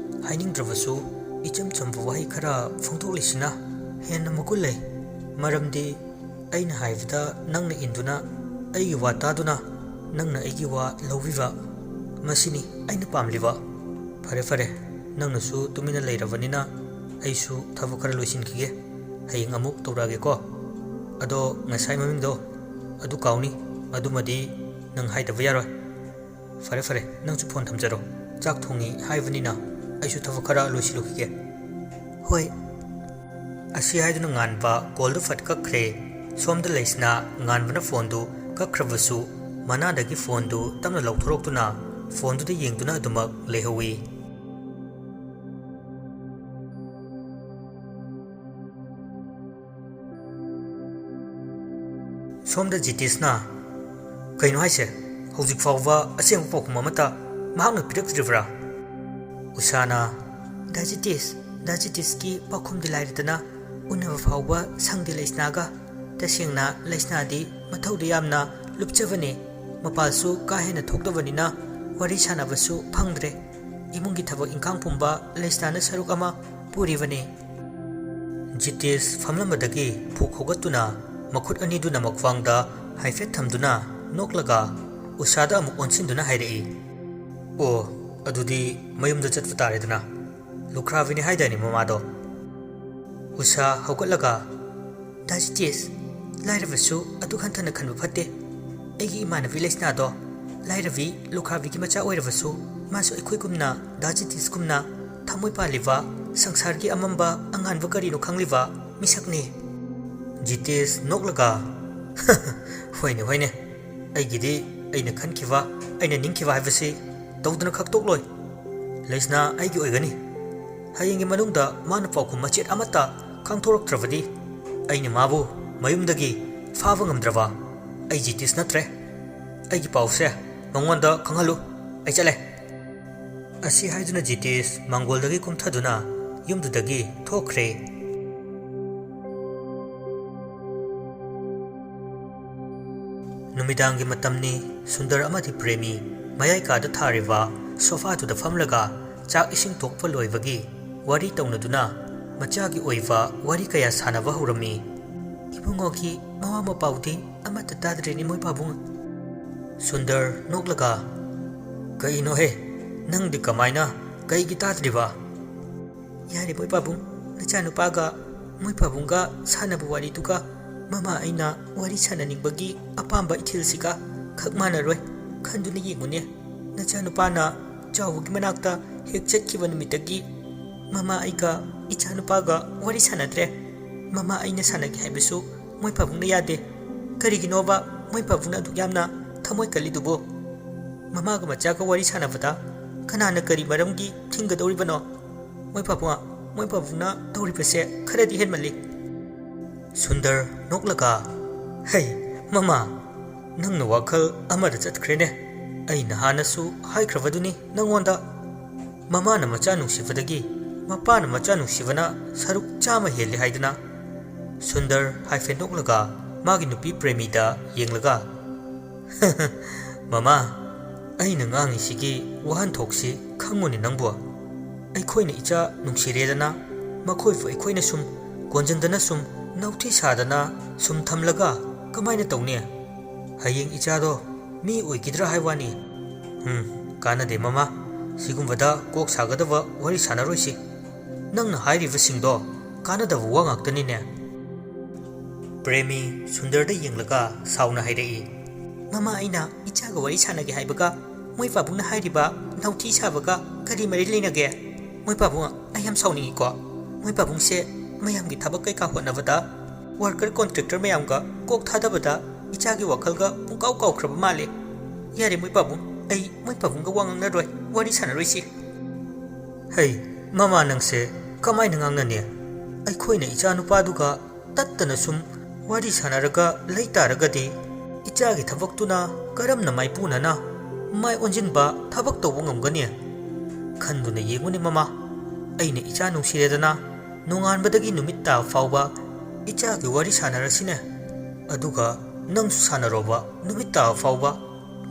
ꯍꯥꯏꯅꯤꯡꯗ꯭ꯔꯕꯁꯨ ꯏꯆꯝ ꯆꯝꯕ ꯋꯥꯍꯩ ꯈꯔ ꯐꯣꯡꯗꯣꯛꯂꯤꯁꯤꯅ ꯍꯦꯟꯅ ꯃꯒꯨꯟ ꯂꯩ ꯃꯔꯝꯗꯤ ꯑꯩꯅ ꯍꯥꯏꯕꯗ ꯅꯪꯅ ꯏꯟꯗꯨꯅ ꯑꯩꯒꯤ ꯋꯥ ꯇꯥꯗꯨꯅ ꯅꯪꯅ ꯑꯩꯒꯤ ꯋꯥ ꯂꯧꯕꯤꯕ ꯃꯁꯤꯅꯤ ꯑꯩꯅ ꯄꯥꯝꯂꯤꯕ ꯐꯔꯦ ꯅꯪꯅꯁꯨ ꯇꯨꯃꯤꯟꯅ ꯂꯩꯔꯕꯅꯤꯅ ꯑꯩꯁꯨ ꯊꯕꯛ ꯈꯔ ꯂꯣꯏꯁꯤꯟꯈꯤꯒꯦ ꯍꯌꯦꯡ ꯑꯃꯨꯛ ꯇꯧꯔꯛꯑꯒꯦꯀꯣ ꯑꯗꯣ ꯉꯁꯥꯏ ꯃꯃꯤꯡꯗꯣ ꯑꯗꯨ ꯀꯥꯎꯅꯤ ꯑꯗꯨꯃꯗꯤ ꯅꯪ ꯍꯥꯏꯗꯕ ꯌꯥꯔꯣꯏ ꯐꯔꯦ ꯅꯪꯁꯨ ꯐꯣꯟ ꯊꯝꯖꯔꯣ ꯆꯥꯛ ꯊꯣꯡꯉꯤ ꯍꯥꯏꯕꯅꯤꯅ ꯑꯩꯁꯨ ꯊꯕꯛ ꯈꯔ ꯂꯣꯏꯁꯤꯜꯂꯨꯈꯤꯒꯦ ꯍꯣꯏ ꯑꯁꯤ ꯍꯥꯏꯗꯨꯅ ꯉꯥꯟꯕ ꯀꯣꯜꯗꯨ ꯐꯠ ꯀꯛꯈ꯭ꯔꯦ ꯁꯣꯝꯗ ꯂꯩꯁꯅ ꯉꯥꯟꯕꯅ ꯐꯣꯟꯗꯨ ꯀꯛꯈ꯭ꯔꯕꯁꯨ ꯃꯅꯥꯗꯒꯤ ꯐꯣꯟꯗꯨ ꯇꯞꯅ ꯂꯧꯊꯣꯔꯛꯇꯨꯅ ꯐꯣꯟꯗꯨꯗ ꯌꯦꯡꯗꯨꯅ ꯑꯗꯨꯃꯛ ꯂꯩꯍꯧꯏ ꯁꯣꯝꯗ ꯖꯤꯇꯤꯁꯅ ꯀꯩꯅꯣ ꯍꯥꯏꯁꯦ ꯍꯧꯖꯤꯛ ꯐꯥꯎꯕ ꯑꯁꯦꯡꯕ ꯄꯥꯎꯈꯨꯝ ꯑꯃꯠꯇ ꯃꯍꯥꯛꯅ ꯄꯤꯔꯛꯇ꯭ꯔꯤꯕ꯭ꯔꯥ ꯎꯁꯥꯅ ꯗꯥ ꯖꯤꯇꯤꯁꯀꯤ ꯄꯥꯎꯈꯨꯝꯗꯤ ꯂꯥꯏꯔꯗꯅ ꯎꯅꯕ ꯐꯥꯎꯕ ꯁꯪꯗꯦ ꯂꯩꯁꯅꯥꯒ ꯇꯁꯦꯡꯅ ꯂꯩꯁꯅꯥꯗꯤ ꯃꯊꯧꯗ ꯌꯥꯝꯅ ꯂꯨꯞꯆꯕꯅꯦ ꯃꯄꯥꯜꯁꯨ ꯀꯥ ꯍꯦꯟꯅ ꯊꯣꯛꯇꯕꯅꯤꯅ ꯋꯥꯔꯤ ꯁꯥꯟꯅꯕꯁꯨ ꯐꯪꯗ꯭ꯔꯦ ꯏꯃꯨꯡꯒꯤ ꯊꯕꯛ ꯏꯪꯈꯥꯡ ꯄꯨꯝꯕ ꯂꯩꯁꯅꯥꯅ ꯁꯔꯨꯛ ꯑꯃ ꯄꯨꯔꯤꯕꯅꯦ ꯖꯤꯇꯤꯁ ꯐꯝꯂꯝꯕꯗꯒꯤ ꯐꯨꯛ ꯍꯧꯒꯠꯇꯨꯅ ꯃꯈꯨꯠ ꯑꯅꯤꯗꯨꯅ ꯃꯈ꯭ꯋꯥꯡꯗ ꯍꯥꯏꯐꯦꯠ ꯊꯝꯗꯨꯅ ꯅꯣꯛꯂꯒ ꯎꯁꯥꯗ ꯑꯃꯨꯛ ꯑꯣꯟꯁꯤꯟꯗꯨꯅ ꯍꯥꯏꯔꯛꯏ ꯑꯣ ꯑꯗꯨꯗꯤ ꯃꯌꯨꯝꯗ ꯆꯠꯄ ꯇꯥꯔꯦꯗꯅ ꯂꯨꯈ꯭ꯔꯥꯕꯤꯅꯤ ꯍꯥꯏꯗꯥꯏꯅꯦ ꯃꯃꯥꯗꯣ ꯎꯁꯥ ꯍꯧꯒꯠꯂꯒ ꯗꯥ ꯖꯤꯇꯤꯁ ꯂꯥꯏꯔꯕꯁꯨ ꯑꯗꯨꯛ ꯍꯟꯊꯅ ꯈꯟꯕ ꯐꯠꯇꯦ ꯑꯩꯒꯤ ꯏꯃꯥꯟꯅꯕꯤ ꯂꯩꯁꯅꯥꯗꯣ ꯂꯥꯏꯔꯕꯤ ꯂꯨꯈ꯭ꯔꯥꯕꯤꯒꯤ ꯃꯆꯥ ꯑꯣꯏꯔꯕꯁꯨ ꯃꯥꯁꯨ ꯑꯩꯈꯣꯏꯒꯨꯝꯅ ꯗꯥ ꯖꯤꯇꯤꯁꯀꯨꯝꯅ ꯊꯃꯣꯏ ꯄꯥꯜꯂꯤꯕ ꯁꯪꯁꯥꯔꯒꯤ ꯑꯃꯝꯕ ꯑꯉꯥꯟꯕ ꯀꯔꯤꯅꯣ ꯈꯪꯂꯤꯕ ꯃꯤꯁꯛꯅꯤ ꯖꯤꯇꯤꯁ ꯅꯣꯛꯂꯒ ꯍꯣꯏꯅꯦ ꯑꯩꯒꯤꯗꯤ ꯑꯩꯅ ꯈꯟꯈꯤꯕ ꯑꯩꯅ ꯅꯤꯡꯈꯤꯕ ꯍꯥꯏꯕꯁꯤ ꯇꯧꯗꯅ ꯈꯛꯇꯣꯛꯂꯣꯏ ꯂꯩꯁꯅꯥ ꯑꯩꯒꯤ ꯑꯣꯏꯒꯅꯤ ꯍꯌꯦꯡꯒꯤ ꯃꯅꯨꯡꯗ ꯃꯥꯅ ꯄꯥꯎꯈꯨꯝ ꯃꯆꯦꯠ ꯑꯃꯠꯇ ꯈꯪꯊꯣꯔꯛꯇ꯭ꯔꯕꯗꯤ ꯑꯩꯅ ꯃꯥꯕꯨ ꯃꯌꯨꯝꯗꯒꯤ ꯐꯥꯕ ꯉꯝꯗ꯭ꯔꯕ ꯑꯩ ꯖꯤꯇꯤꯁ ꯅꯠꯇ꯭ꯔꯦ ꯑꯩꯒꯤ ꯄꯥꯎꯁꯦ ꯃꯉꯣꯟꯗ ꯈꯪꯍꯜꯂꯨ ꯑꯩ ꯆꯠꯂꯦ ꯑꯁꯤ ꯍꯥꯏꯗꯨꯅ ꯖꯤꯇꯤꯁ ꯃꯥꯡꯒꯣꯜꯗꯒꯤ ꯀꯨꯝꯊꯗꯨꯅ ꯌꯨꯝꯗꯨꯗꯒꯤ ꯊꯣꯛꯈ꯭ꯔꯦ ꯅꯨꯃꯤꯗꯥꯡꯒꯤ ꯃꯇꯝꯅꯤ ꯁꯨꯟꯗꯔ ꯑꯃꯗꯤ ꯄ꯭ꯔꯦꯃꯤ ꯃꯌꯥꯏ ꯀꯥꯗ ꯊꯥꯔꯤꯕ ꯁꯣꯐꯥꯗꯨꯗ ꯐꯝꯂꯒ ꯆꯥꯛ ꯏꯁꯤꯡ ꯇꯣꯛꯄ ꯂꯣꯏꯕꯒꯤ ꯋꯥꯔꯤ ꯇꯧꯅꯗꯨꯅ ꯃꯆꯥꯒꯤ ꯑꯣꯏꯕ ꯋꯥꯔꯤ ꯀꯌꯥ ꯁꯥꯟꯅꯕ ꯍꯧꯔꯝꯃꯤ ꯏꯕꯨꯡꯉꯣꯒꯤ ꯃꯋꯥ ꯃꯄꯥꯎꯗꯤ ꯑꯃꯠꯇ ꯇꯥꯗ꯭ꯔꯦꯅꯤ ꯃꯣꯏ ꯄꯥꯕꯨꯡ ꯁꯨꯟꯗꯔ ꯅꯣꯛꯂꯒ ꯀꯩꯅꯣꯍꯦ ꯅꯪꯗꯤ ꯀꯃꯥꯏꯅ ꯀꯩꯒꯤ ꯇꯥꯗ꯭ꯔꯤꯕ ꯌꯥꯔꯦ ꯃꯣꯏ ꯄꯥꯕꯨꯡ ꯅꯆꯥꯅꯨꯄꯥꯒ ꯃꯣꯏ ꯄꯥꯕꯨꯡꯒ ꯁꯥꯟꯅꯕ ꯋꯥꯔꯤꯗꯨꯒ ꯃꯃꯥ ꯑꯩꯅ ꯋꯥꯔꯤ ꯁꯥꯟꯅꯅꯤꯡꯕꯒꯤ ꯑꯄꯥꯝꯕ ꯏꯊꯤꯜꯁꯤꯒ ꯈꯛ ꯃꯥꯟꯅꯔꯣꯏ ꯈꯟꯗꯨꯅ ꯌꯦꯡꯉꯨꯅꯦ ꯅꯆꯥꯅꯨꯄꯥꯅ ꯆꯥꯎꯕꯒꯤ ꯃꯅꯥꯛꯇ ꯍꯦꯛ ꯆꯠꯈꯤꯕ ꯅꯨꯃꯤꯠꯇꯒꯤ ꯃꯃꯥ ꯑꯩꯒ ꯏꯆꯥꯅꯨꯄꯥꯒ ꯋꯥꯔꯤ ꯁꯥꯟꯅꯗ꯭ꯔꯦ ꯃꯃꯥ ꯑꯩꯅ ꯁꯥꯟꯅꯒꯦ ꯍꯥꯏꯕꯁꯨ ꯃꯣꯏ ꯄꯥꯕꯨꯡꯅ ꯌꯥꯗꯦ ꯀꯔꯤꯒꯤꯅꯣꯕ ꯃꯣꯏ ꯄꯥꯕꯨꯡꯅ ꯑꯗꯨꯛ ꯌꯥꯝꯅ ꯊꯃꯣꯏ ꯀꯜꯂꯤꯗꯨꯕꯨ ꯃꯃꯥꯒ ꯃꯆꯥꯒ ꯋꯥꯔꯤ ꯁꯥꯟꯅꯕꯗ ꯀꯅꯥꯅ ꯀꯔꯤ ꯃꯔꯝꯒꯤ ꯊꯤꯡꯒꯗꯧꯔꯤꯕꯅꯣ ꯃꯣꯏ ꯄꯥꯕꯨꯡꯅ ꯇꯧꯔꯤꯕꯁꯦ ꯈꯔꯗꯤ ꯍꯦꯟꯃꯜꯂꯤ ꯁꯨꯟꯗꯔ ꯅꯣꯛꯂꯒ ꯍꯩ ꯃꯃꯥ ꯅꯪꯅ ꯋꯥꯈꯜ ꯑꯃꯗ ꯆꯠꯈ꯭ꯔꯦꯅꯦ ꯑꯩꯅ ꯍꯥꯟꯅꯁꯨ ꯍꯥꯏꯈ꯭ꯔꯕꯗꯨꯅꯤ ꯅꯪꯉꯣꯟꯗ ꯃꯃꯥꯅ ꯃꯆꯥ ꯅꯨꯡꯁꯤꯕꯗꯒꯤ ꯃꯄꯥꯅ ꯃꯆꯥ ꯅꯨꯡꯁꯤꯕꯅ ꯁꯔꯨꯛ 100 ꯍꯦꯜꯂꯤ ꯍꯥꯏꯗꯅ ꯁꯨꯟꯗꯔ ꯍꯥꯏꯐꯦꯠ ꯅꯣꯛꯂꯒ ꯃꯥꯒꯤ ꯅꯨꯄꯤ ꯄ꯭ꯔꯦꯃꯤꯗ ꯌꯦꯡꯂꯒ ꯃꯃꯥ ꯑꯩꯅ ꯉꯥꯡꯉꯤꯁꯤꯒꯤ ꯋꯥꯍꯟꯊꯣꯛꯁꯤ ꯈꯪꯉꯨꯅꯦ ꯅꯪꯕꯨ ꯑꯩꯈꯣꯏꯅ ꯏꯆꯥ ꯅꯨꯡꯁꯤꯔꯦꯗꯅ ꯃꯈꯣꯏꯕꯨ ꯑꯩꯈꯣꯏꯅ ꯁꯨꯝ ꯀꯣꯟꯖꯟꯗꯅ ꯁꯨꯝ ꯅꯧꯊꯤ ꯁꯥꯗꯅ ꯁꯨꯝ ꯊꯝꯂꯒ ꯀꯃꯥꯏꯅ ꯇꯧꯅꯤ ꯍꯌꯦꯡ ꯏꯆꯥꯗꯣ ꯃꯤ ꯑꯣꯏꯈꯤꯗ꯭ꯔꯥ ꯍꯥꯏ ꯋꯥꯅꯤ ꯀꯥꯟꯅꯗꯦ ꯃꯃꯥ ꯁꯤꯒꯨꯝꯕꯗ ꯀꯣꯛ ꯁꯥꯒꯗꯕ ꯋꯥꯔꯤ ꯁꯥꯟꯅꯔꯣꯏꯁꯤ ꯅꯪꯅ ꯍꯥꯏꯔꯤꯕꯁꯤꯡꯗꯣ ꯀꯥꯟꯅꯗꯕ ꯋꯥ ꯉꯥꯛꯇꯅꯤꯅꯦ ꯄ꯭ꯔꯦꯃꯤ ꯁꯨꯟꯗꯔꯗ ꯌꯦꯡꯂꯒ ꯁꯥꯎꯅ ꯍꯥꯏꯔꯛꯏ ꯃꯃꯥ ꯑꯩꯅ ꯏꯆꯥꯒ ꯋꯥꯔꯤ ꯁꯥꯟꯅꯒꯦ ꯍꯥꯏꯕꯒ ꯃꯣꯏ ꯄꯥꯕꯨꯡꯅ ꯍꯥꯏꯔꯤꯕ ꯅꯧꯊꯤ ꯁꯥꯕꯒ ꯀꯔꯤ ꯃꯔꯤ ꯂꯩꯅꯒꯦ ꯃꯣꯏ ꯄꯥꯕꯨꯡ ꯑꯩ ꯌꯥꯝ ꯁꯥꯎꯅꯤꯡꯉꯤꯀꯣ ꯃꯣꯏ ꯄꯥꯕꯨꯡꯁꯦ ꯃꯌꯥꯝꯒꯤ ꯊꯕꯛ ꯀꯩꯀꯥ ꯍꯣꯠꯅꯕꯗ ꯋꯥꯔꯀꯔ ꯀꯣꯟꯇ꯭ꯔꯦꯛꯇꯔ ꯃꯌꯥꯝꯒ ꯀꯣꯛ ꯊꯥꯗꯕꯗ ꯏꯆꯥꯒꯤ ꯋꯥꯈꯜꯒ ꯄꯨꯡꯀꯥꯎ ꯀꯥꯎꯈ꯭ꯔꯕ ꯃꯥꯜꯂꯦ ꯌꯥꯔꯦ ꯃꯣꯏ ꯄꯥꯕꯨꯡ ꯑꯩ ꯃꯣꯏ ꯄꯥꯕꯨꯡꯒ ꯋꯥ ꯉꯥꯡꯅꯔꯣꯏ ꯋꯥꯔꯤ ꯁꯥꯟꯅꯔꯣꯏꯁꯤ ꯍꯩ ꯃꯃꯥ ꯅꯪꯁꯦ ꯀꯃꯥꯏꯅ ꯉꯥꯡꯅꯅꯤ ꯑꯩꯈꯣꯏꯅ ꯏꯆꯥ ꯅꯨꯄꯥꯗꯨꯒ ꯇꯠꯇꯅ ꯁꯨꯝ ꯋꯥꯔꯤ ꯁꯥꯟꯅꯔꯒ ꯂꯩ ꯇꯥꯔꯒꯗꯤ ꯏꯆꯥꯒꯤ ꯊꯕꯛꯇꯨꯅ ꯀꯔꯝꯅ ꯃꯥꯏꯄꯨꯅꯅ ꯃꯥꯏ ꯑꯣꯟꯁꯤꯟꯕ ꯊꯕꯛ ꯇꯧꯕ ꯉꯝꯒꯅꯤ ꯈꯟꯗꯨꯅ ꯌꯦꯡꯉꯨꯅꯦ ꯃꯃꯥ ꯑꯩꯅ ꯏꯆा ꯅꯨꯡꯁꯤꯔꯦꯗꯅ ꯅꯣꯡꯉꯥꯟꯕꯗꯒꯤ ꯅꯨꯃꯤꯠ ꯇꯥꯕ ꯐꯥꯎꯕ ꯏꯆꯥꯒꯤ ꯋꯥꯔꯤ ꯁꯥꯟꯅꯔꯁꯤꯅꯦ ꯑꯗꯨꯒ ꯅꯪꯁꯨ ꯁꯥꯟꯅꯔꯣꯕ ꯅꯨꯃꯤꯠ ꯇꯥꯕ ꯐꯥꯎꯕ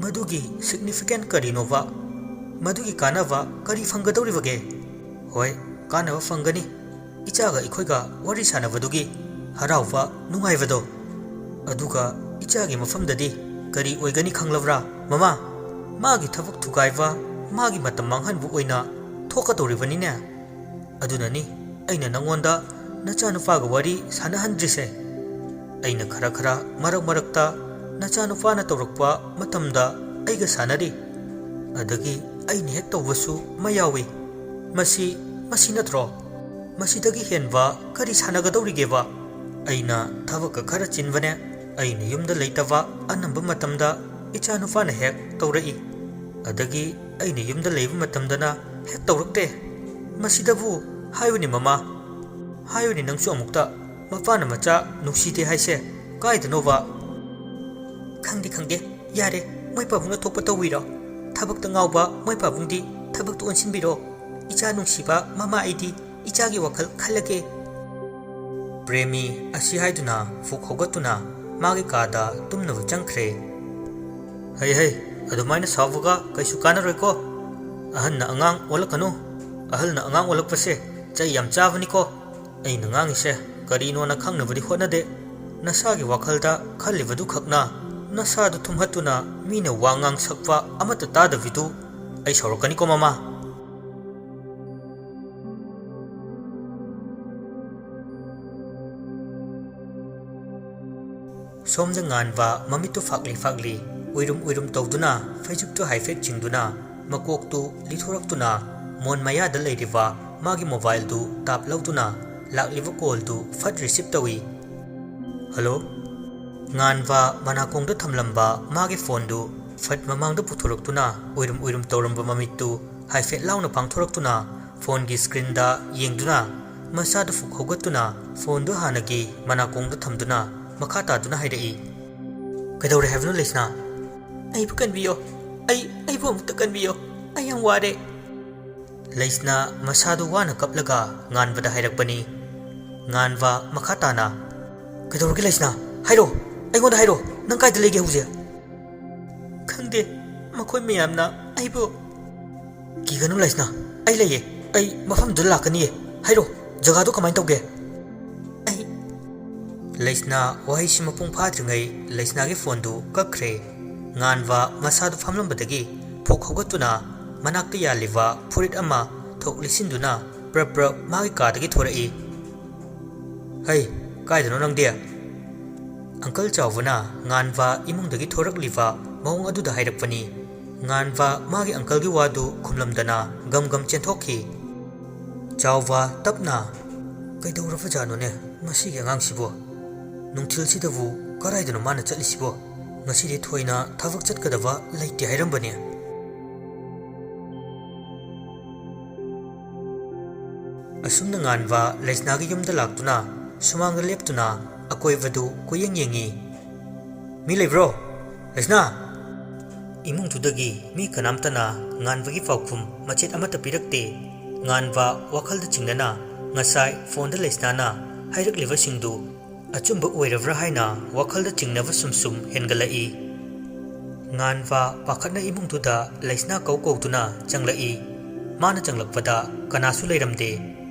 ꯃꯗꯨꯒꯤ ꯁꯤꯒꯅꯤꯐꯤꯀꯦꯟ ꯀꯔꯤꯅꯣꯕ ꯃꯗꯨꯒꯤ ꯀꯥꯟꯅꯕ ꯀꯔꯤ ꯐꯪꯒꯗꯧꯔꯤꯕꯒꯦ ꯍꯣꯏ ꯀꯥꯟꯅꯕ ꯐꯪꯒꯅꯤ इचागा इखोइगा वारी सानबदुगी हराउबा नुंगाइबदो अदुगा इचागी मफमददी करी ओइगनी खंगलब्रा ममा मागी थबक थुगाइबा मागी मतम मांगहनबु ओइना थोकतोरिबनिने अदुननी अइना नंगोंदा नचानुपागा वारी सानहनद्रिसे अइना खरा खरा मरक मरकता नचानुपाना तौरकपा मतमदा अइगा सानरी अदगी अइना हेक तौबसु मयावी मसी मसी नत्रो मसीदगी हेनबा करी सानगदौरिगेबा अइना थबक खरा चिनबने अइना युमदा लेतबा अनंब मतमदा इचानुपाना हेक तौरई अदगी अइना युमदा लेब मतमदना हेक तौरकते मसीदबु हायुनि ममा हायुनि नंसु अमुक्ता मपाना मचा नुक्सीते हाइसे काइदनोबा खंगदि खंगे यारे मोय पाबुंगा थोकपा तौविरो थबकता ngaउबा मोय पाबुंगदि थबकता ओनसिनबिरो इचा नुक्सीबा ममा आइदि इचागी वखल खलगे प्रेमी असि हाइदुना फुक होगतुना मागी कादा तुमनबु चंखरे हय हय अदुमाइना सावगा कैसु कानरोइको अहन्ना अंगांग ओलकनु अहलना अंगांग ओलकपसे चै याम चाबनिको अइना ngangiसे करिनोना खंगनबदि होनदे नसागी वखलदा खलिबदु खकना नसादु थुमहतुना मीना वांगांग सकपा अमत तादबिदु अइ सौरकनिको mama सोमद nganwa mamitu fakli fakli uirum tawduna facebook haifek chingduna makoktu lithoraktuna mon maya da leiriwa magi mobile du tap lautuna lakliwa call du fat receive tawi hello nganwa manakong da thamlamba magi phone du fat mamang da puthoraktuna uirum tawramba mamitu haifek launa pangthoraktuna phone gi screen da yengduna masa da fuk hogatuna phone du hanagi manakong da thamduna मखाता दुना हाइरई कदौरे हैवनो लेसना आई बु कनबियो आई बु अमुत कनबियो आई यम वारे लेसना मसादु वाना कपलगा nganबदा हाइरकबनी nganवा मखाताना कदौरगे लेसना हाइरो आइगोंदा हाइरो नंग काइदा लेगे हुजे खंगदे मखोय मयामना आइबु किगनु लेसना आई लेये आई मफम दुल लाकनी हाइरो जगह दो कमाइन तौगे Lesana वहीसी मपुंग फाद्रिङै लेसनागी फोनदु कखरे nganwa masadu famlambadagi phok hogatuna manakta yaliwa furit ama thok lisinduna prap magi kadagi thorai hai kaidano nangde uncle chawna nganwa imungdagi thorakliwa mawung adu da hairakpani nganwa magi uncle gi wadu khumlamdana gam chenthokhi chawwa tapna kaidawra fajano ne masi ge ngangsibo ꯅꯨꯡꯊꯤꯜꯁꯤꯗꯕꯨ ꯀꯔꯥꯏꯗꯅꯣ ꯃꯥꯅ ꯆꯠꯂꯤꯁꯤꯕꯣ? ꯉꯁꯤꯗꯤ ꯊꯣꯏꯅ ꯊꯕꯛ ꯆꯠꯀꯗꯕ ꯂꯩꯇꯦ ꯍꯥꯏꯔꯝꯕꯅꯦ꯫ ꯑꯁꯨꯝꯅ ꯉꯥꯟꯕ ꯂꯩꯁꯅꯥꯒꯤ ꯌꯨꯝꯗ ꯂꯥꯛꯇꯨꯅ ꯁꯨꯃꯥꯡꯗ ꯂꯦꯞꯇꯨꯅ ꯑꯀꯣꯏꯕꯗꯨ ꯀꯣꯏꯌꯦꯡ ꯌꯦꯡꯉꯤ꯫ ꯃꯤ ꯂꯩꯕ꯭ꯔꯣ? ꯂꯩꯁꯅꯥ! ꯏꯃꯨꯡꯗꯨꯗꯒꯤ ꯃꯤ ꯀꯅꯥꯝꯇꯅ ꯉꯥꯟꯕꯒꯤ ꯄꯥꯎꯈꯨꯝ ꯃꯆꯦꯠ ꯑꯃꯠꯇ ꯄꯤꯔꯛꯇꯦ꯫ ꯉꯥꯟꯕ ꯋꯥꯈꯜꯗ ꯆꯤꯡꯅꯅ ꯉꯁꯥꯏ ꯐꯣꯟꯗ ꯂꯩꯁꯅꯥꯅ ꯍꯥꯏꯔꯛꯂꯤꯕꯁꯤꯡꯗꯨ ꯑꯆꯨꯝꯕ ꯑꯣꯏꯔꯕ꯭ꯔꯥ ꯍꯥꯏꯅ ꯋꯥꯈꯜꯗ ꯆꯤꯡꯅꯕ ꯁꯨꯝ ꯍꯦꯟꯒꯠꯂꯛꯏ꯫ ꯉꯥꯟꯕ ꯄꯥꯈꯠꯅ ꯏꯃꯨꯡꯗꯨꯗ ꯂꯩꯁꯅꯥ ꯀꯧꯗꯨꯅ ꯆꯪꯂꯛꯏ꯫ ꯃꯥꯅ ꯆꯪꯂꯛꯄꯗ ꯀꯅꯥꯁꯨ ꯂꯩꯔꯝꯗꯦ꯫